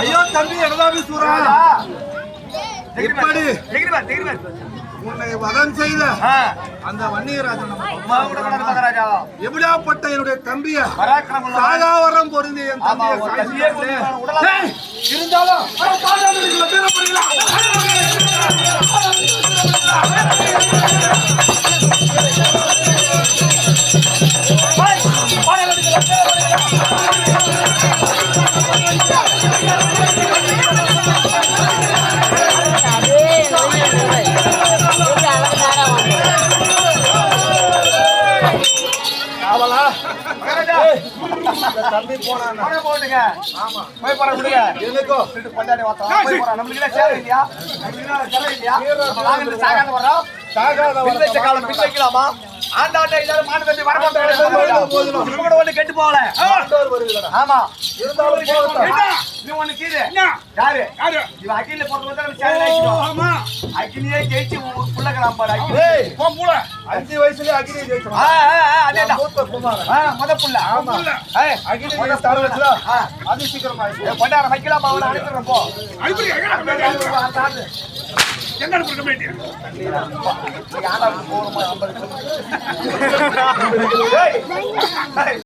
ஐயோ தம்பி எனதாபி சூரா எப்படி உன்னை வதம் செய்த அந்த வன்னியராஜன் எப்படியாப்பட்ட என்னுடைய தம்பிய சாகாவரம் பொருந்தி என் தம்பியை இருந்தாலும் தம்பி போனா போட்டுங்க ஆமா போய் போற விடுங்க எதுக்கோ கொண்டாடி வாத்தா போய் போற நமக்கு சேர இல்லையா நாங்க சாகாத வரோம் சாகாத பிள்ளை காலம் பிள்ளைக்கலாமா ஆண்டாண்ட எல்லாரும் மாடு தம்பி வர மாட்டாங்க கூட ஒண்ணு கெட்டு போகல ஆண்டவர் வருகிறார் ஆமா இருந்தாலும் போகட்டும் நீ ஒண்ணு கீது யாரு இவ அகில போறது வந்து சேர ஆயிடும் ஆமா அகிலியே ஜெயிச்சு புள்ளக்கலாம் பாரு ஏய் போ மூள 5 வயசுல அகிலியே ஜெயிச்சோம் அதேதான் மூத்த குமாரன் முத புள்ள ஆமா ஏய் அகிலியே ஸ்டார் வச்சல அது சீக்கிரமா கொண்டாட வைக்கலாமா அவளை அனுப்புறோம் போ அனுப்புறீங்க எங்க அனுப்புற கமிட்டி நீங்க ஆண்டா போறோமா 50